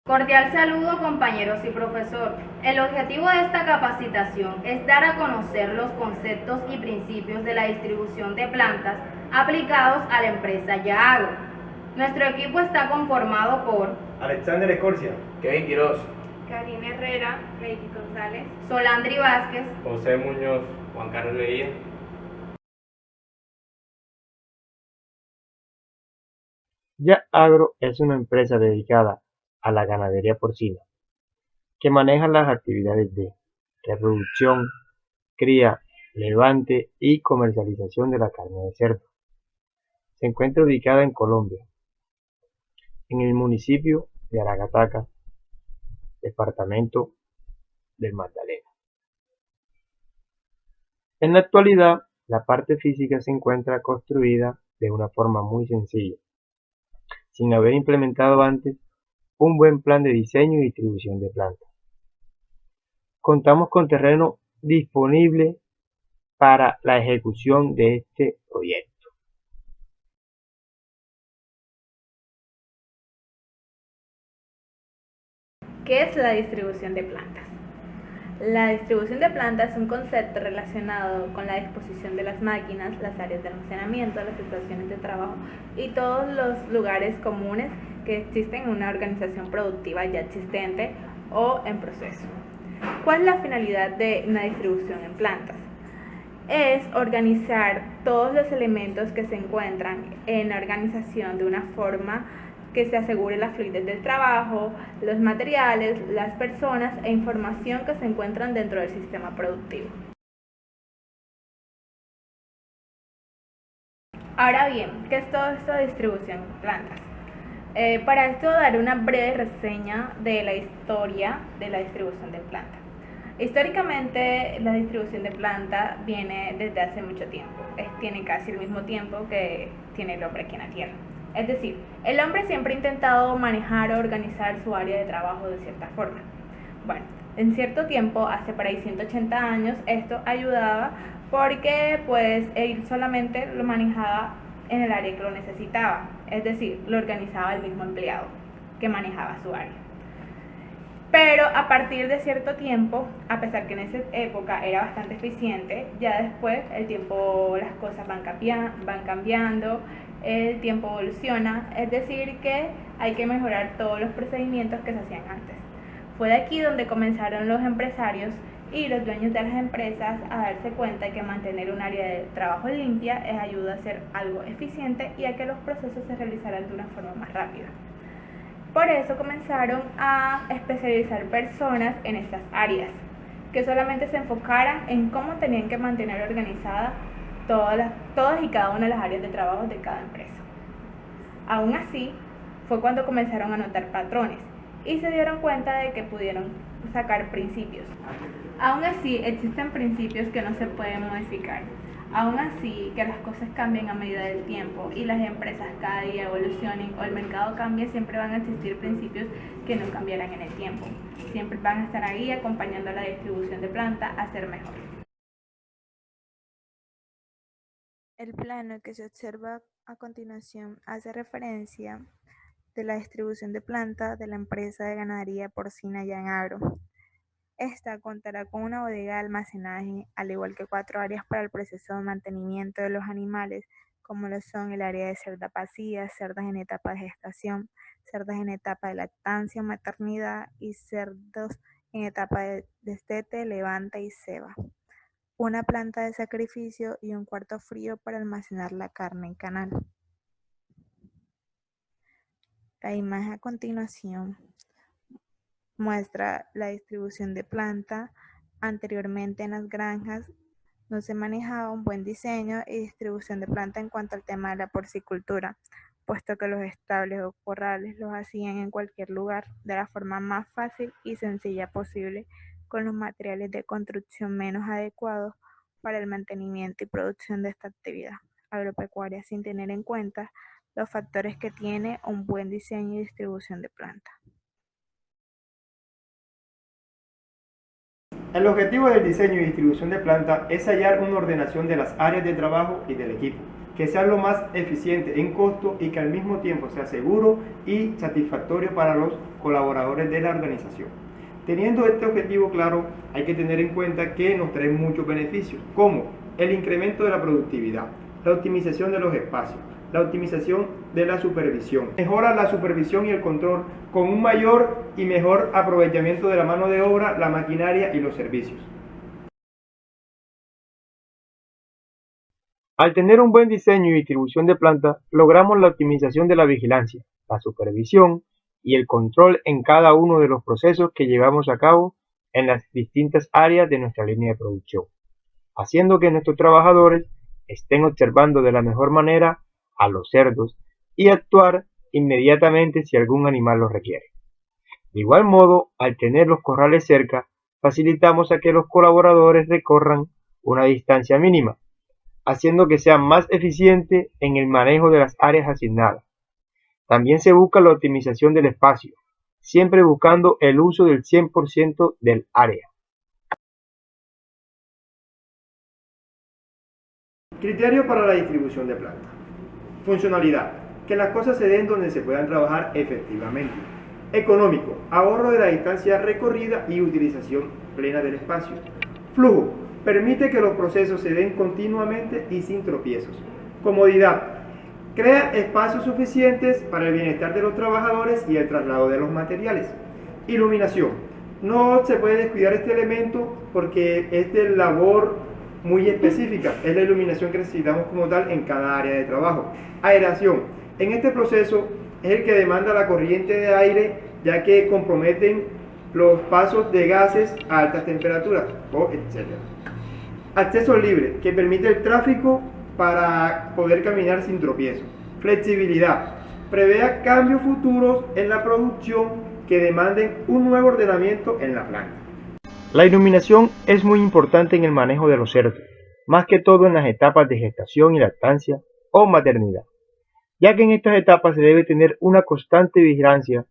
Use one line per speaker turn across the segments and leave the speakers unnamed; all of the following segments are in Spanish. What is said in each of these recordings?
Cordial saludo, compañeros y profesor. El objetivo de esta capacitación es dar a conocer los conceptos y principios de la distribución de plantas aplicados a la empresa Yaagro. Nuestro equipo está conformado por
Alexander Escorcia,
Kevin Quiroz,
Karina Herrera, Lady González,
Solandri Vázquez,
José Muñoz, Juan Carlos Leía.
Yaagro es una empresa dedicada a la ganadería porcina, que maneja las actividades de reproducción, cría, levante y comercialización de la carne de cerdo. Se encuentra ubicada en Colombia, en el municipio de Aragataca, departamento del Magdalena. En la actualidad, la parte física se encuentra construida de una forma muy sencilla, sin haber implementado antes un buen plan de diseño y distribución de plantas. Contamos con terreno disponible para la ejecución de este proyecto.
¿Qué es la distribución de plantas? La distribución de plantas es un concepto relacionado con la disposición de las máquinas, las áreas de almacenamiento, las estaciones de trabajo y todos los lugares comunes que existen en una organización productiva ya existente o en proceso. ¿Cuál es la finalidad de una distribución en plantas? Es organizar todos los elementos que se encuentran en la organización de una forma que se asegure la fluidez del trabajo, los materiales, las personas e información que se encuentran dentro del sistema productivo. Ahora bien, ¿qué es todo esto de distribución en plantas? Para esto daré una breve reseña de la historia de la distribución de plantas. Históricamente, la distribución de planta viene desde hace mucho tiempo. Tiene casi el mismo tiempo que tiene el hombre aquí en la Tierra. Es decir, el hombre siempre ha intentado manejar o organizar su área de trabajo de cierta forma. Bueno, en cierto tiempo, hace por ahí 180 años, esto ayudaba porque pues él solamente lo manejaba en el área que lo necesitaba. Es decir, lo organizaba el mismo empleado que manejaba su área. Pero a partir de cierto tiempo, a pesar que en esa época era bastante eficiente, ya después el tiempo, las cosas van cambiando, el tiempo evoluciona, es decir que hay que mejorar todos los procedimientos que se hacían antes. Fue de aquí donde comenzaron los empresarios y los dueños de las empresas a darse cuenta de que mantener un área de trabajo limpia ayuda a ser algo eficiente y a que los procesos se realizaran de una forma más rápida. Por eso comenzaron a especializar personas en estas áreas, que solamente se enfocaran en cómo tenían que mantener organizadas todas y cada una de las áreas de trabajo de cada empresa. Aún así, fue cuando comenzaron a notar patrones y se dieron cuenta de que pudieron sacar principios. Aún así, existen principios que no se pueden modificar. Aún así, que las cosas cambien a medida del tiempo y las empresas cada día evolucionen o el mercado cambie, siempre van a existir principios que no cambiarán en el tiempo. Siempre van a estar ahí acompañando a la distribución de planta a ser mejor.
El plano que se observa a continuación hace referencia de la distribución de planta de la empresa de ganadería porcina Yaagro. Esta contará con una bodega de almacenaje, al igual que 4 áreas para el proceso de mantenimiento de los animales, como lo son el área de cerdas vacías, cerdas en etapa de gestación, cerdas en etapa de lactancia o maternidad y cerdos en etapa de destete, levanta y ceba. Una planta de sacrificio y un cuarto frío para almacenar la carne en canal. La imagen a continuación muestra la distribución de planta. Anteriormente en las granjas no se manejaba un buen diseño y distribución de planta en cuanto al tema de la porcicultura, puesto que los estables o corrales los hacían en cualquier lugar de la forma más fácil y sencilla posible, con los materiales de construcción menos adecuados para el mantenimiento y producción de esta actividad agropecuaria, sin tener en cuenta los factores que tiene un buen diseño y distribución de planta.
El objetivo del diseño y distribución de planta es hallar una ordenación de las áreas de trabajo y del equipo, que sea lo más eficiente en costo y que al mismo tiempo sea seguro y satisfactorio para los colaboradores de la organización. Teniendo este objetivo claro, hay que tener en cuenta que nos trae muchos beneficios, como el incremento de la productividad, la optimización de los espacios, la optimización de la supervisión, mejora la supervisión y el control con un mayor y mejor aprovechamiento de la mano de obra, la maquinaria y los servicios.
Al tener un buen diseño y distribución de planta, logramos la optimización de la vigilancia, la supervisión y el control en cada uno de los procesos que llevamos a cabo en las distintas áreas de nuestra línea de producción, haciendo que nuestros trabajadores estén observando de la mejor manera a los cerdos y actuar inmediatamente si algún animal lo requiere. De igual modo, al tener los corrales cerca, facilitamos a que los colaboradores recorran una distancia mínima, haciendo que sea más eficiente en el manejo de las áreas asignadas. También se busca la optimización del espacio, siempre buscando el uso del 100% del área.
Criterio para la distribución de planta. Funcionalidad. Que las cosas se den donde se puedan trabajar efectivamente. Económico. Ahorro de la distancia recorrida y utilización plena del espacio. Flujo. Permite que los procesos se den continuamente y sin tropiezos. Comodidad. Crea espacios suficientes para el bienestar de los trabajadores y el traslado de los materiales. Iluminación. No se puede descuidar este elemento porque es de labor muy específica. Es la iluminación que necesitamos como tal en cada área de trabajo. Aeración. En este proceso es el que demanda la corriente de aire, ya que comprometen los pasos de gases a altas temperaturas, etc. Acceso libre, que permite el tráfico para poder caminar sin tropiezo. Flexibilidad, prevea cambios futuros en la producción que demanden un nuevo ordenamiento en la planta.
La iluminación es muy importante en el manejo de los cerdos, más que todo en las etapas de gestación y lactancia o maternidad, ya que en estas etapas se debe tener una constante vigilancia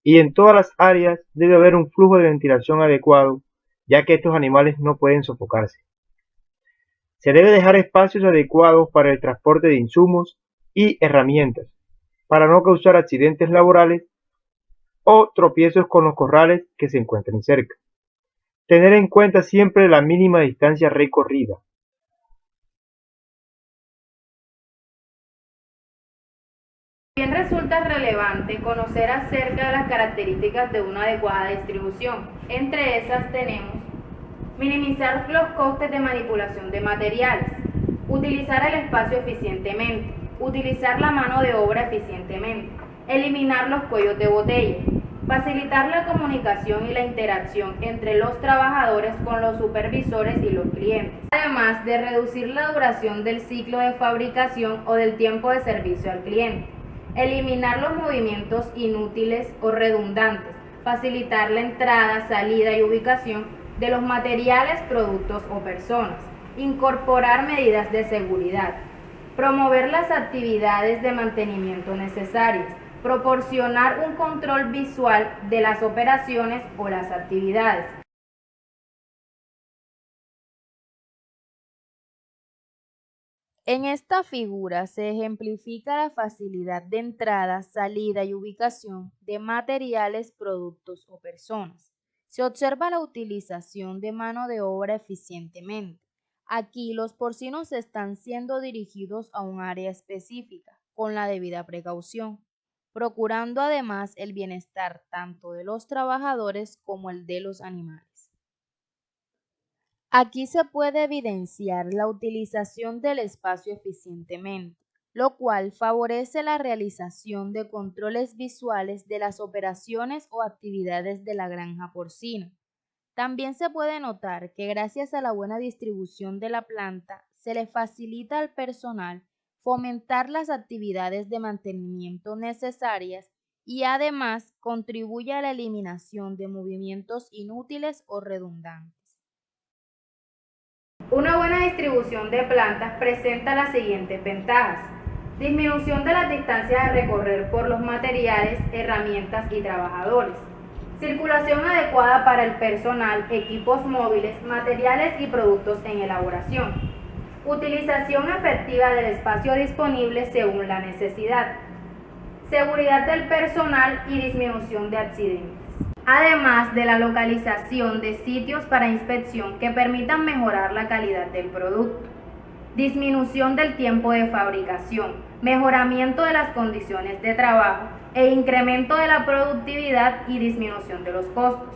y en todas las áreas debe haber un flujo de ventilación adecuado, ya que estos animales no pueden sofocarse. Se debe dejar espacios adecuados para el transporte de insumos y herramientas, para no causar accidentes laborales o tropiezos con los corrales que se encuentren cerca. Tener en cuenta siempre la mínima distancia recorrida.
También resulta relevante conocer acerca de las características de una adecuada distribución. Entre esas tenemos minimizar los costes de manipulación de materiales, utilizar el espacio eficientemente, utilizar la mano de obra eficientemente, eliminar los cuellos de botella, facilitar la comunicación y la interacción entre los trabajadores con los supervisores y los clientes, además de reducir la duración del ciclo de fabricación o del tiempo de servicio al cliente, eliminar los movimientos inútiles o redundantes, facilitar la entrada, salida y ubicación de los materiales, productos o personas, incorporar medidas de seguridad, promover las actividades de mantenimiento necesarias, proporcionar un control visual de las operaciones o las actividades. En esta figura se ejemplifica la facilidad de entrada, salida y ubicación de materiales, productos o personas. Se observa la utilización de mano de obra eficientemente. Aquí los porcinos están siendo dirigidos a un área específica, con la debida precaución, procurando además el bienestar tanto de los trabajadores como el de los animales. Aquí se puede evidenciar la utilización del espacio eficientemente, lo cual favorece la realización de controles visuales de las operaciones o actividades de la granja porcina. También se puede notar que gracias a la buena distribución de la planta, se le facilita al personal fomentar las actividades de mantenimiento necesarias y además contribuye a la eliminación de movimientos inútiles o redundantes. Una buena distribución de plantas presenta las siguientes ventajas. Disminución de las distancias a recorrer por los materiales, herramientas y trabajadores. Circulación adecuada para el personal, equipos móviles, materiales y productos en elaboración. Utilización efectiva del espacio disponible según la necesidad. Seguridad del personal y disminución de accidentes. Además de la localización de sitios para inspección que permitan mejorar la calidad del producto. Disminución del tiempo de fabricación, mejoramiento de las condiciones de trabajo e incremento de la productividad y disminución de los costos.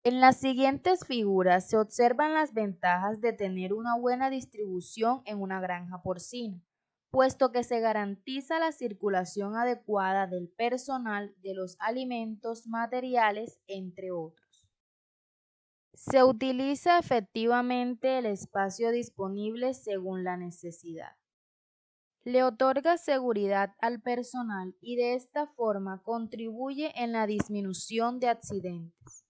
En las siguientes figuras se observan las ventajas de tener una buena distribución en una granja porcina, puesto que se garantiza la circulación adecuada del personal, de los alimentos, materiales, entre otros. Se utiliza efectivamente el espacio disponible según la necesidad. Le otorga seguridad al personal y de esta forma contribuye en la disminución de accidentes.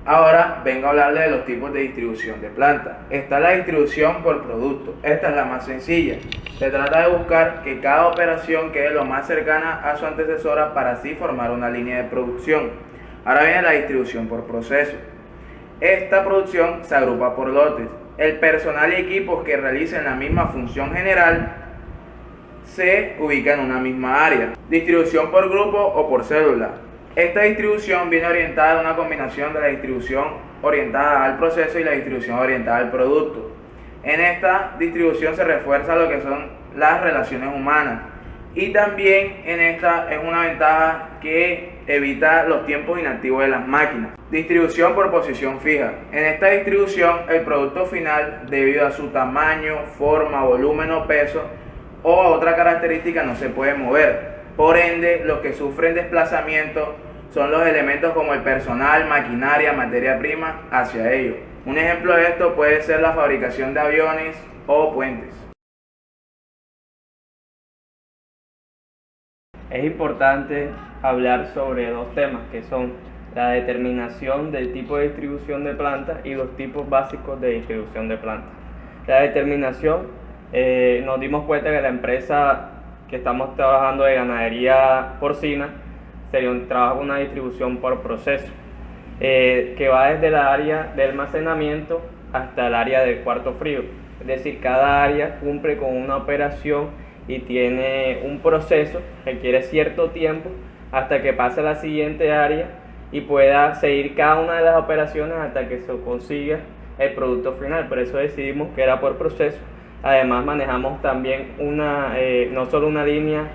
Ahora vengo a hablarle de los tipos de distribución de planta. Está la distribución por producto. Esta es la más sencilla. Se trata de buscar que cada operación quede lo más cercana a su antecesora para así formar una línea de producción. Ahora viene la distribución por proceso. Esta producción se agrupa por lotes. El personal y equipos que realicen la misma función general se ubican en una misma área. Distribución por grupo o por célula. Esta distribución viene orientada a una combinación de la distribución orientada al proceso y la distribución orientada al producto. En esta distribución se refuerza lo que son las relaciones humanas y también en esta es una ventaja que evita los tiempos inactivos de las máquinas. Distribución por posición fija. En esta distribución el producto final, debido a su tamaño, forma, volumen o peso o a otra característica, no se puede mover. Por ende, los que sufren desplazamiento son los elementos como el personal, maquinaria, materia prima hacia ellos. Un ejemplo de esto puede ser la fabricación de aviones o puentes.
Es importante hablar sobre dos temas que son la determinación del tipo de distribución de plantas y los tipos básicos de distribución de plantas. La determinación, nos dimos cuenta que la empresa que estamos trabajando de ganadería porcina sería un trabajo, una distribución por proceso, que va desde la área de almacenamiento hasta el área del cuarto frío. Es decir, cada área cumple con una operación y tiene un proceso que requiere cierto tiempo hasta que pase a la siguiente área y pueda seguir cada una de las operaciones hasta que se consiga el producto final. Por eso decidimos que era por proceso. Además manejamos también no solo una línea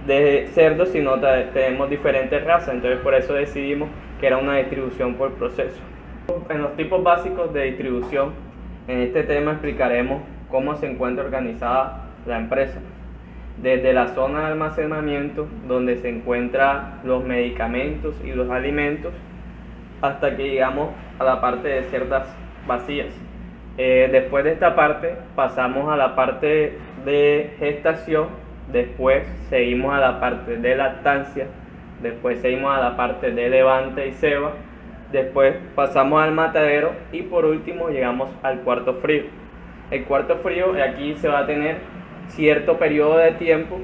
de cerdos, sino tenemos diferentes razas, entonces por eso decidimos que era una distribución por proceso. En los tipos básicos de distribución, en este tema explicaremos cómo se encuentra organizada la empresa. Desde la zona de almacenamiento, donde se encuentran los medicamentos y los alimentos, hasta que llegamos a la parte de cerdas vacías. Después de esta parte pasamos a la parte de gestación, después seguimos a la parte de lactancia, después seguimos a la parte de levante y ceba, después pasamos al matadero y por último llegamos al cuarto frío. El cuarto frío, aquí se va a tener cierto periodo de tiempo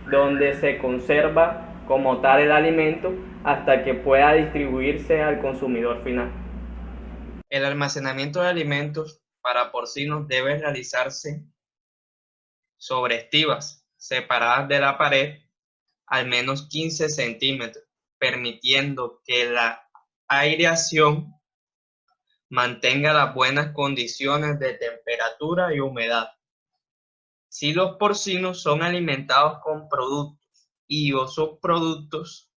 donde se conserva como tal el alimento hasta que pueda distribuirse al consumidor final.
El almacenamiento de alimentos para porcinos debe realizarse sobre estivas separadas de la pared al menos 15 centímetros, permitiendo que la aireación mantenga las buenas condiciones de temperatura y humedad. Si los porcinos son alimentados con productos y o subproductos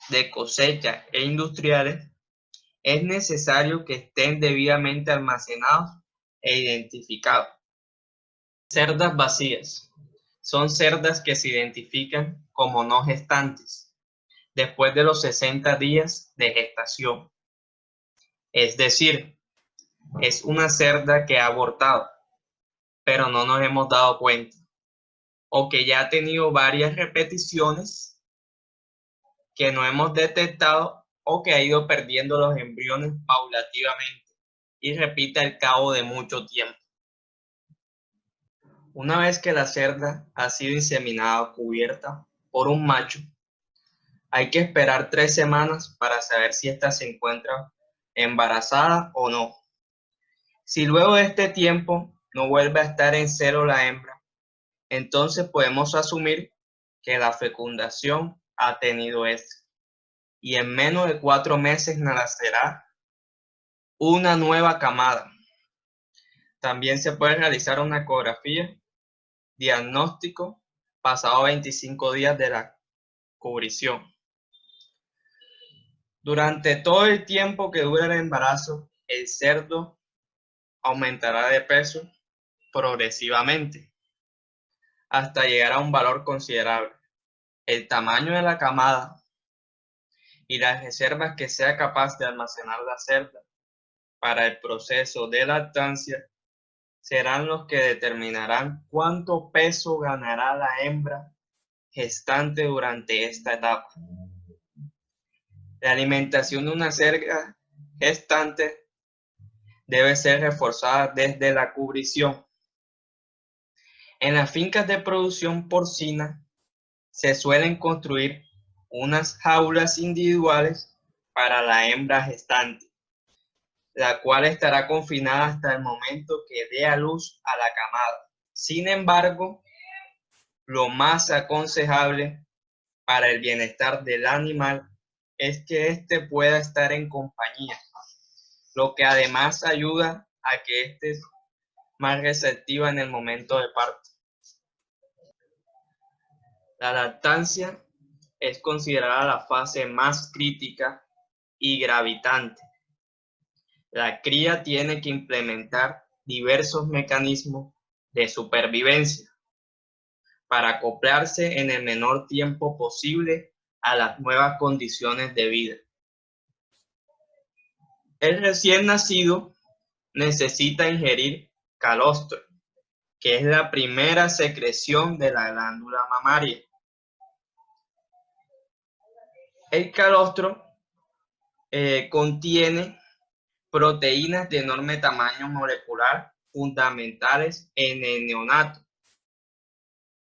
de cosecha e industriales, es necesario que estén debidamente almacenados e identificados. Cerdas vacías. Son cerdas que se identifican como no gestantes después de los 60 días de gestación. Es decir, es una cerda que ha abortado, pero no nos hemos dado cuenta, o que ya ha tenido varias repeticiones que no hemos detectado o que ha ido perdiendo los embriones paulativamente y repite al cabo de mucho tiempo. Una vez que la cerda ha sido inseminada o cubierta por un macho, Hay que esperar 3 semanas para saber si ésta se encuentra embarazada o no. Si luego de este tiempo no vuelve a estar en celo la hembra, entonces podemos asumir que la fecundación ha tenido éxito y en menos de 4 meses nacerá una nueva camada. También se puede realizar una ecografía diagnóstico pasado 25 días de la cubrición. Durante todo el tiempo que dura el embarazo, el cerdo aumentará de peso progresivamente hasta llegar a un valor considerable. El tamaño de la camada y las reservas que sea capaz de almacenar la cerda para el proceso de lactancia serán los que determinarán cuánto peso ganará la hembra gestante durante esta etapa. La alimentación de una cerda gestante debe ser reforzada desde la cubrición. En las fincas de producción porcina se suelen construir unas jaulas individuales para la hembra gestante, la cual estará confinada hasta el momento que dé a luz a la camada. Sin embargo, lo más aconsejable para el bienestar del animal es que éste pueda estar en compañía, lo que además ayuda a que éste sea más receptiva en el momento de parto. La lactancia es considerada la fase más crítica y gravitante. La cría tiene que implementar diversos mecanismos de supervivencia para acoplarse en el menor tiempo posible a las nuevas condiciones de vida. El recién nacido necesita ingerir calostro, que es la primera secreción de la glándula mamaria. El calostro contiene proteínas de enorme tamaño molecular fundamentales en el neonato.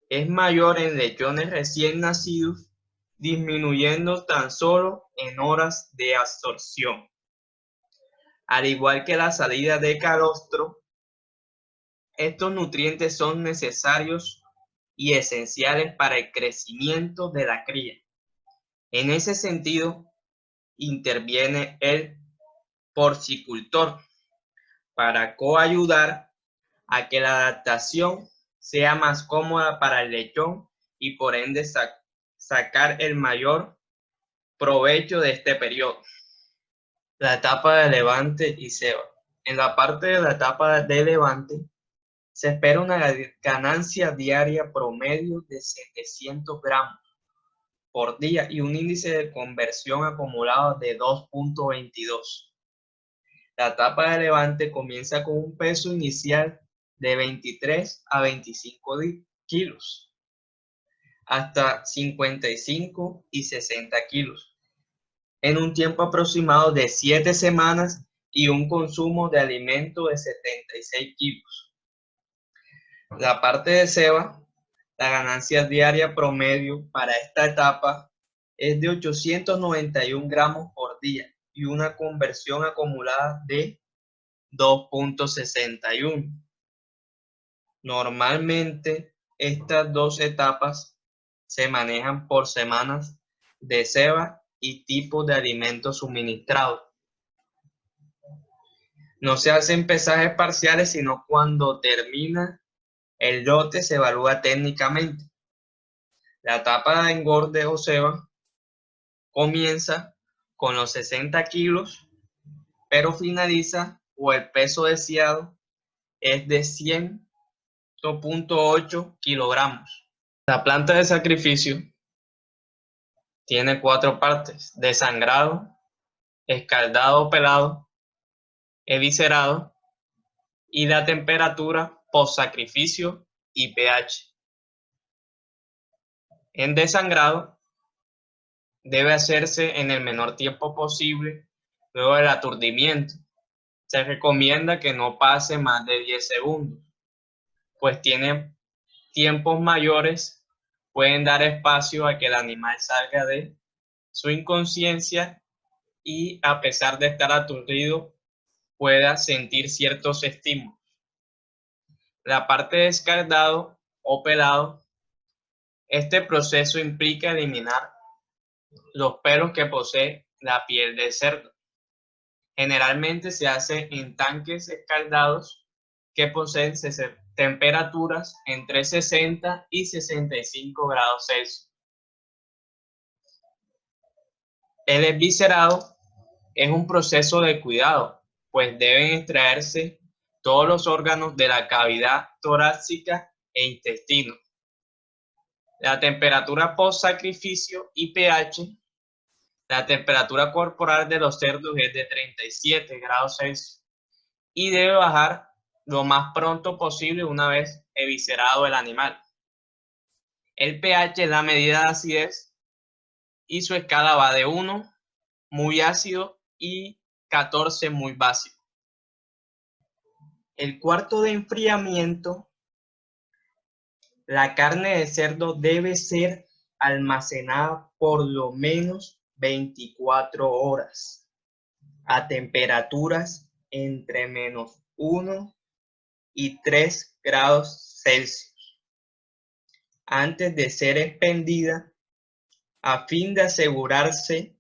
Es mayor en lechones recién nacidos, disminuyendo tan solo en horas de absorción. Al igual que la salida de calostro, estos nutrientes son necesarios y esenciales para el crecimiento de la cría. En ese sentido, interviene el porcicultor para coayudar a que la adaptación sea más cómoda para el lechón y por ende sacar el mayor provecho de este periodo. La etapa de levante y ceba. En la parte de la etapa de levante se espera una ganancia diaria promedio de 700 gramos por día y un índice de conversión acumulado de 2.22. La etapa de levante comienza con un peso inicial de 23 a 25 kilos, hasta 55 y 60 kilos, en un tiempo aproximado de 7 semanas y un consumo de alimento de 76 kilos. La parte de ceba, la ganancia diaria promedio para esta etapa es de 891 gramos por día y una conversión acumulada de 2.61. Normalmente, estas dos etapas se manejan por semanas de ceba y tipos de alimentos suministrados. No se hacen pesajes parciales, sino cuando termina el lote se evalúa técnicamente. La etapa de engorde o ceba comienza con los 60 kilos, pero finaliza o el peso deseado es de 100.8 kilogramos. La planta de sacrificio tiene 4 partes: desangrado, escaldado o pelado, eviscerado y la temperatura post-sacrificio y pH. En desangrado debe hacerse en el menor tiempo posible luego del aturdimiento. Se recomienda que no pase más de 10 segundos, pues tiene tiempos mayores, pueden dar espacio a que el animal salga de su inconsciencia y, a pesar de estar aturdido, pueda sentir ciertos estímulos. La parte de escaldado o pelado, este proceso implica eliminar los pelos que posee la piel del cerdo. Generalmente se hace en tanques escaldados que poseen temperaturas entre 60 y 65 grados Celsius. El esviscerado es un proceso de cuidado, pues deben extraerse todos los órganos de la cavidad torácica e intestino. La temperatura post-sacrificio y pH. La temperatura corporal de los cerdos es de 37 grados Celsius y debe bajar lo más pronto posible una vez eviscerado el animal. El pH es la medida de acidez y su escala va de 1, muy ácido, y 14, muy básico. El cuarto de enfriamiento, la carne de cerdo debe ser almacenada por lo menos 24 horas a temperaturas entre -1 y 3 grados Celsius antes de ser expendida, a fin de asegurarse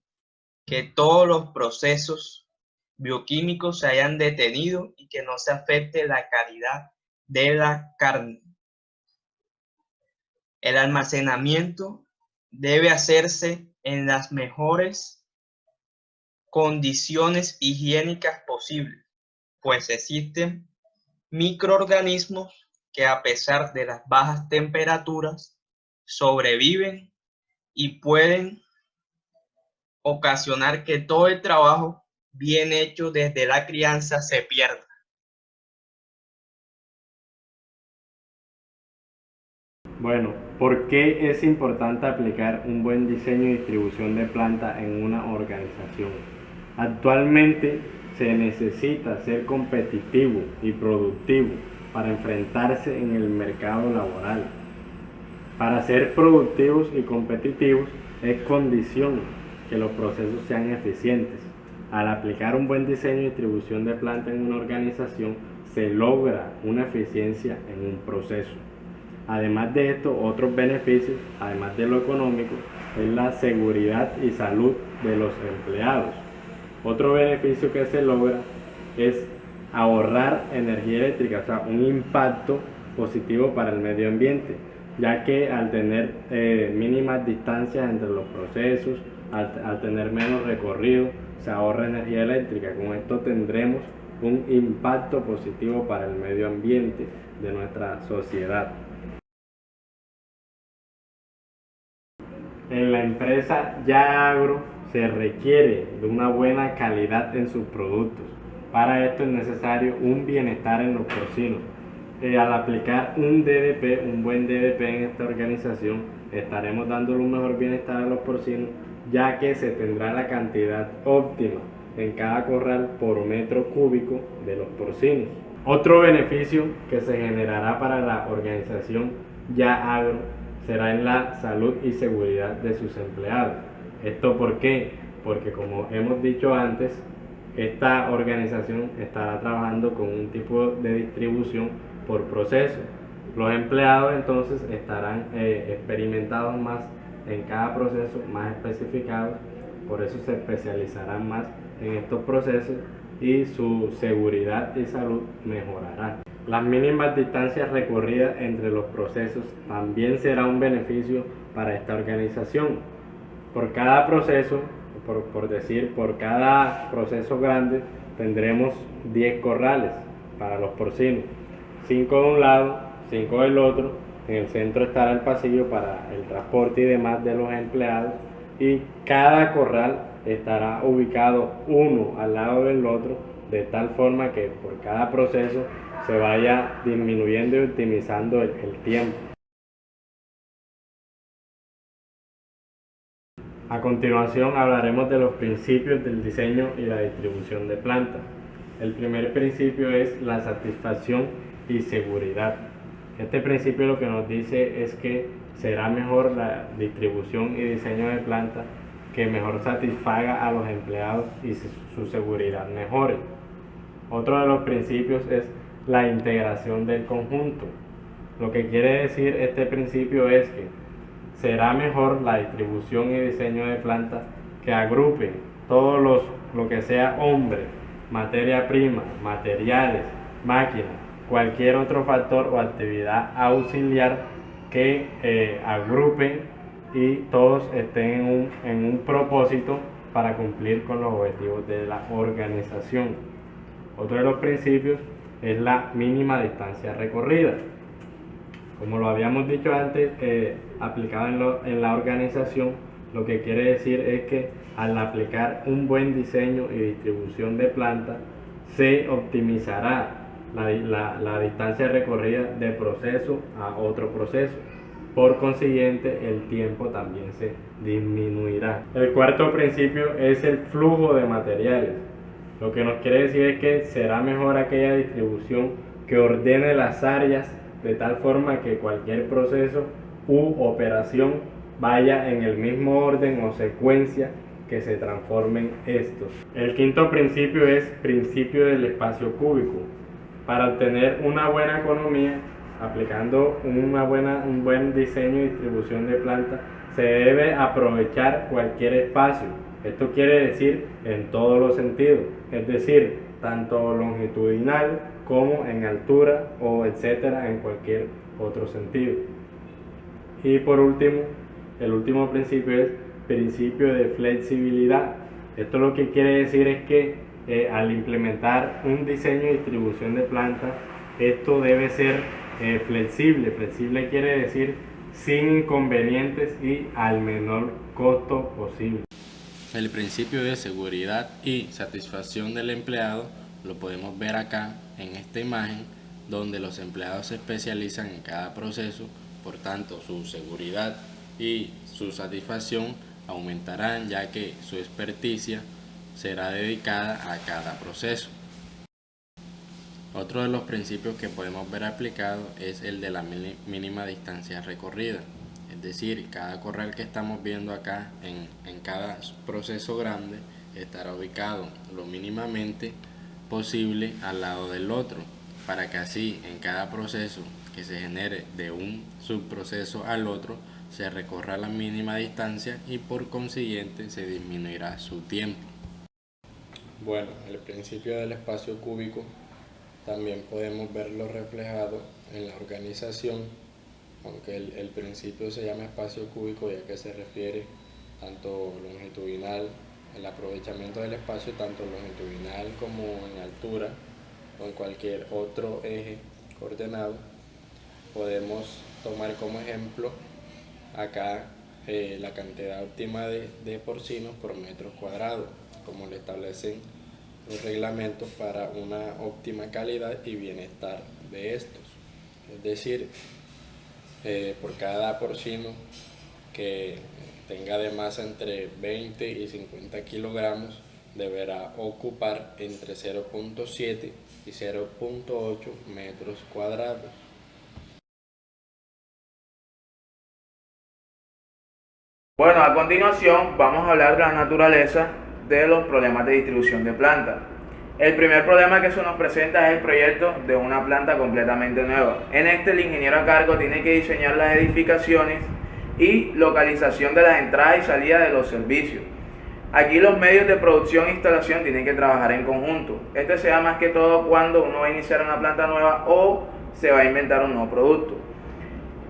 que todos los procesos bioquímicos se hayan detenido y que no se afecte la calidad de la carne. El almacenamiento debe hacerse en las mejores condiciones higiénicas posibles, pues existen microorganismos que, a pesar de las bajas temperaturas, sobreviven y pueden ocasionar que todo el trabajo bien hecho desde la crianza se pierda.
Bueno, ¿por qué es importante aplicar un buen diseño y distribución de planta en una organización? Actualmente se necesita ser competitivo y productivo para enfrentarse en el mercado laboral. Para ser productivos y competitivos es condición que los procesos sean eficientes. Al aplicar un buen diseño y distribución de planta en una organización, se logra una eficiencia en un proceso. Además de esto, otros beneficios, además de lo económico, es la seguridad y salud de los empleados. Otro beneficio que se logra es ahorrar energía eléctrica, o sea, un impacto positivo para el medio ambiente, ya que al tener mínimas distancias entre los procesos, al tener menos recorrido, se ahorra energía eléctrica. Con esto tendremos un impacto positivo para el medio ambiente de nuestra sociedad. En la empresa Ya Agro se requiere de una buena calidad en sus productos. Para esto es necesario un bienestar en los porcinos. Al aplicar un DDP, un buen DDP en esta organización, estaremos dando un mejor bienestar a los porcinos, ya que se tendrá la cantidad óptima en cada corral por metro cúbico de los porcinos. Otro beneficio que se generará para la organización Ya Agro será en la salud y seguridad de sus empleados. ¿Esto por qué? Porque, como hemos dicho antes, esta organización estará trabajando con un tipo de distribución por proceso. Los empleados entonces estarán experimentados más en cada proceso, más especificados, por eso se especializarán más en estos procesos y su seguridad y salud mejorará. Las mínimas distancias recorridas entre los procesos también será un beneficio para esta organización. Por cada proceso, por cada proceso grande, tendremos 10 corrales para los porcinos, 5 de un lado, 5 del otro. En el centro estará el pasillo para el transporte y demás de los empleados, y cada corral estará ubicado uno al lado del otro, de tal forma que por cada proceso se vaya disminuyendo y optimizando el tiempo. A continuación hablaremos de los principios del diseño y la distribución de plantas. El primer principio es la satisfacción y seguridad. Este principio lo que nos dice es que será mejor la distribución y diseño de plantas
que mejor satisfaga a los empleados y su seguridad mejore. Otro de los principios es la integración del conjunto. Lo que quiere decir este principio es que será mejor la distribución y diseño de plantas que agrupen todos lo que sea hombre, materia prima, materiales, máquinas, cualquier otro factor o actividad auxiliar que agrupen y todos estén en un propósito para cumplir con los objetivos de la organización. Otro de los principios es la mínima distancia recorrida. Como lo habíamos dicho antes, aplicado en la organización, lo que quiere decir es que al aplicar un buen diseño y distribución de plantas, se optimizará la distancia recorrida de proceso a otro proceso. Por consiguiente, el tiempo también se disminuirá. El cuarto principio es el flujo de materiales. Lo que nos quiere decir es que será mejor aquella distribución que ordene las áreas de tal forma que cualquier proceso u operación vaya en el mismo orden o secuencia que se transformen estos. El quinto principio es principio del espacio cúbico. Para obtener una buena economía, aplicando un buen diseño y distribución de plantas, se debe aprovechar cualquier espacio. Esto quiere decir en todos los sentidos, es decir, tanto longitudinal como en altura o etcétera, en cualquier otro sentido. Y por último, el último principio es principio de flexibilidad. Esto lo que quiere decir es que al implementar un diseño y distribución de plantas, esto debe ser flexible. Flexible quiere decir sin inconvenientes y al menor costo posible.
El principio de seguridad y satisfacción del empleado lo podemos ver acá en esta imagen, donde los empleados se especializan en cada proceso, por tanto su seguridad y su satisfacción aumentarán, ya que su experticia será dedicada a cada proceso. Otro de los principios que podemos ver aplicado es el de la mínima distancia recorrida, es decir, cada corral que estamos viendo acá en cada proceso grande estará ubicado lo mínimamente posible al lado del otro, para que así en cada proceso que se genere de un subproceso al otro se recorra la mínima distancia y por consiguiente se disminuirá su tiempo.
Bueno, el principio del espacio cúbico también podemos verlo reflejado en la organización, aunque el principio se llama espacio cúbico ya que se refiere tanto longitudinal, el aprovechamiento del espacio tanto longitudinal como en altura o en cualquier otro eje coordenado. Podemos tomar como ejemplo acá la cantidad óptima de porcinos por metros cuadrados, como lo establecen los reglamentos para una óptima calidad y bienestar de estos. Es decir, por cada porcino que tenga de masa entre 20 y 50 kilogramos, deberá ocupar entre 0.7 y 0.8 metros cuadrados.
Bueno, a continuación vamos a hablar de la naturaleza de los problemas de distribución de plantas. El primer problema que se nos presenta es el proyecto de una planta completamente nueva. En este, el ingeniero a cargo tiene que diseñar las edificaciones y localización de las entradas y salidas de los servicios. Aquí los medios de producción e instalación tienen que trabajar en conjunto. Este se da más que todo cuando uno va a iniciar una planta nueva o se va a inventar un nuevo producto.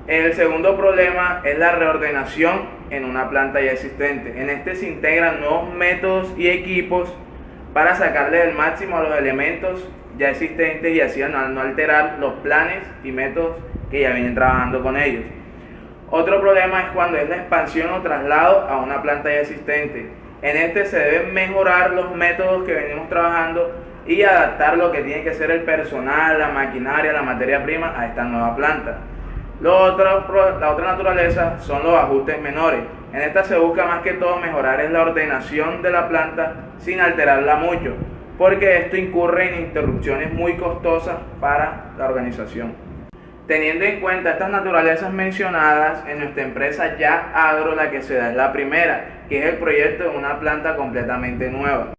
El segundo problema es la reordenación en una planta ya existente. En este se integran nuevos métodos y equipos para sacarle el máximo a los elementos ya existentes y así no alterar los planes y métodos que ya vienen trabajando con ellos. Otro problema es cuando es la expansión o traslado a una planta ya existente. En este se deben mejorar los métodos que venimos trabajando y adaptar lo que tiene que ser el personal, la maquinaria, la materia prima a esta nueva planta. La otra naturaleza son los ajustes menores. En esta se busca más que todo mejorar la ordenación de la planta sin alterarla mucho, porque esto incurre en interrupciones muy costosas para la organización. Teniendo en cuenta estas naturalezas mencionadas, en nuestra empresa Ya Agro la que se da es la primera, que es el proyecto de una planta completamente nueva.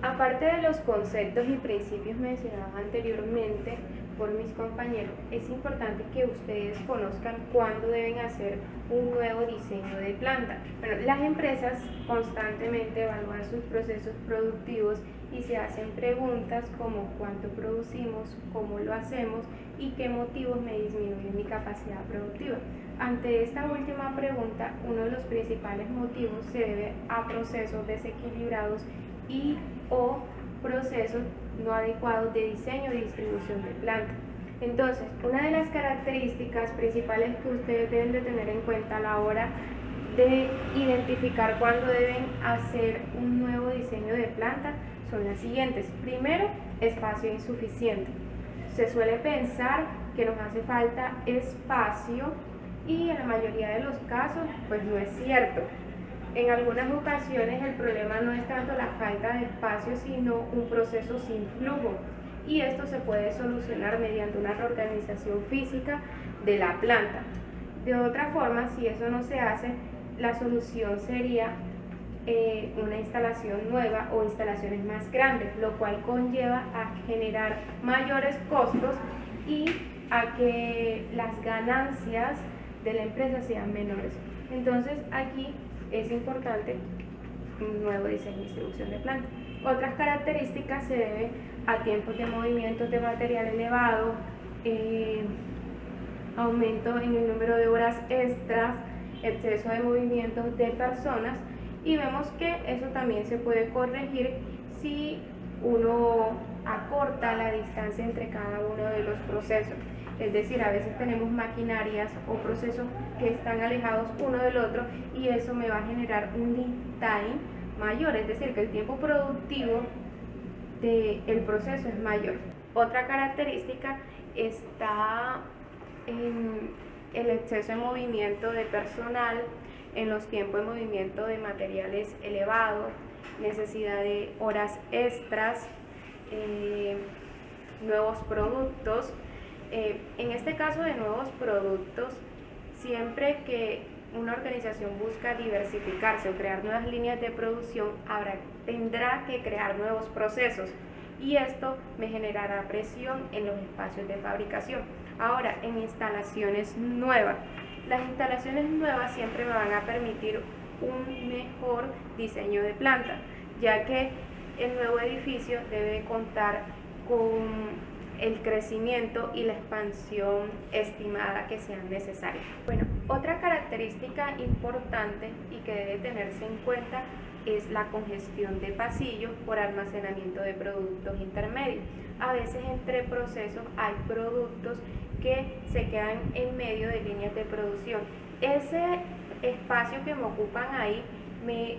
Aparte de los conceptos y principios mencionados anteriormente por mis compañeros, es importante que ustedes conozcan cuándo deben hacer un nuevo diseño de planta. Bueno, las empresas constantemente evalúan sus procesos productivos y se hacen preguntas como cuánto producimos, cómo lo hacemos y qué motivos me disminuyen mi capacidad productiva. Ante esta última pregunta, uno de los principales motivos se debe a procesos desequilibrados y o procesos no adecuados de diseño y distribución de planta. Entonces, una de las características principales que ustedes deben de tener en cuenta a la hora de identificar cuándo deben hacer un nuevo diseño de planta son las siguientes. Primero, espacio insuficiente. Se suele pensar que nos hace falta espacio y en la mayoría de los casos pues no es cierto. En algunas ocasiones el problema no es tanto la falta de espacio, sino un proceso sin flujo. Y esto se puede solucionar mediante una reorganización física de la planta. De otra forma, si eso no se hace, la solución sería una instalación nueva o instalaciones más grandes, lo cual conlleva a generar mayores costos y a que las ganancias de la empresa sean menores. Entonces aquí es importante un nuevo diseño y distribución de planta. Otras características se deben a tiempos de movimientos de material elevado, aumento en el número de horas extras, exceso de movimientos de personas, y vemos que eso también se puede corregir si uno acorta la distancia entre cada uno de los procesos. Es decir, a veces tenemos maquinarias o procesos que están alejados uno del otro y eso me va a generar un lead time mayor, es decir, que el tiempo productivo del proceso es mayor. Otra característica está en el exceso de movimiento de personal, en los tiempos de movimiento de materiales elevados, necesidad de horas extras, nuevos productos. En este caso de nuevos productos, siempre que una organización busca diversificarse o crear nuevas líneas de producción, tendrá que crear nuevos procesos y esto me generará presión en los espacios de fabricación. Ahora, en instalaciones nuevas, las instalaciones nuevas siempre me van a permitir un mejor diseño de planta, ya que el nuevo edificio debe contar con el crecimiento y la expansión estimada que sean necesarias. Bueno, otra característica importante y que debe tenerse en cuenta es la congestión de pasillos por almacenamiento de productos intermedios. A veces entre procesos hay productos que se quedan en medio de líneas de producción. Ese espacio que me ocupan ahí me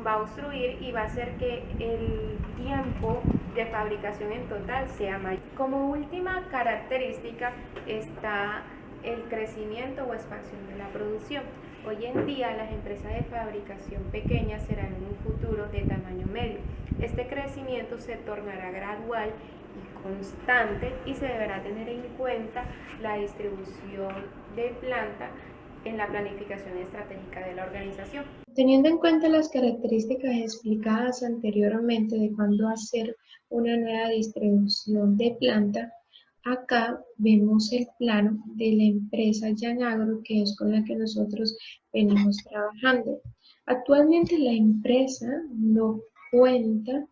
va a obstruir y va a hacer que el tiempo de fabricación en total sea mayor. Como última característica está el crecimiento o expansión de la producción. Hoy en día las empresas de fabricación pequeña serán en un futuro de tamaño medio. Este crecimiento se tornará gradual y constante y se deberá tener en cuenta la distribución de planta en la planificación estratégica de la organización.
Teniendo en cuenta las características explicadas anteriormente de cuándo hacer una nueva distribución de planta, acá vemos el plano de la empresa Yan Agro, que es con la que nosotros venimos trabajando. Actualmente la empresa no cuenta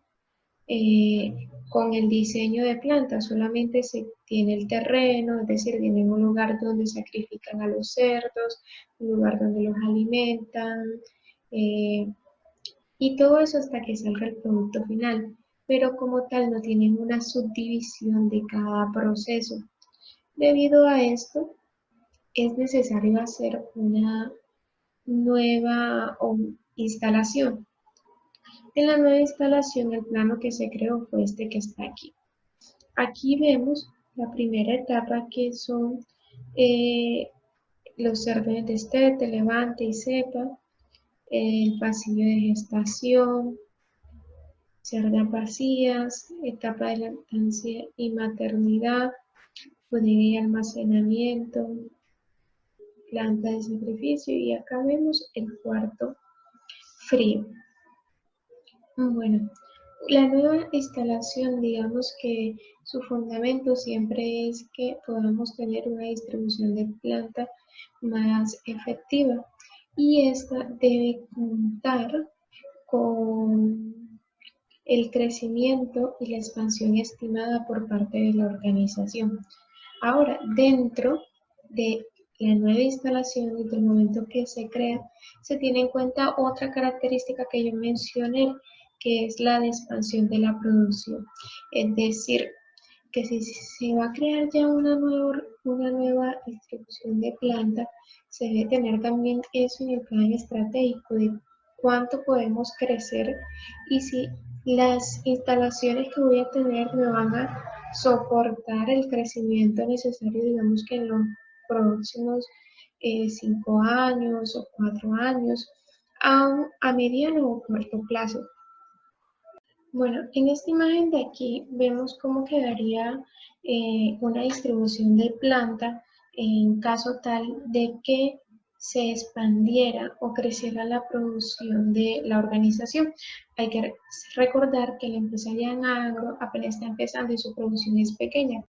con el diseño de planta, solamente se tiene el terreno, es decir, tienen un lugar donde sacrifican a los cerdos, un lugar donde los alimentan, y todo eso hasta que salga el producto final, pero como tal no tienen una subdivisión de cada proceso. Debido a esto, es necesario hacer una nueva instalación. En la nueva instalación, el plano que se creó fue este que está aquí. Aquí vemos la primera etapa, que son los cerdos de destete, levante y cepa, el pasillo de gestación, cerdas vacías, etapa de lactancia y maternidad, bodega y almacenamiento, planta de sacrificio, y acá vemos el cuarto frío. Bueno, la nueva instalación, digamos que su fundamento siempre es que podamos tener una distribución de planta más efectiva, y esta debe contar con el crecimiento y la expansión estimada por parte de la organización. Ahora, dentro de la nueva instalación, desde el momento que se crea, se tiene en cuenta otra característica que yo mencioné, que es la de expansión de la producción. Es decir, que si se va a crear ya una nueva distribución de planta, se debe tener también eso en el plan estratégico de cuánto podemos crecer y si las instalaciones que voy a tener me van a soportar el crecimiento necesario, digamos que en los próximos 5 años o 4 años, a mediano o corto plazo. Bueno, en esta imagen de aquí vemos cómo quedaría una distribución de planta en caso tal de que se expandiera o creciera la producción de la organización. Hay que recordar que la empresa Jan Agro apenas está empezando y su producción es pequeña,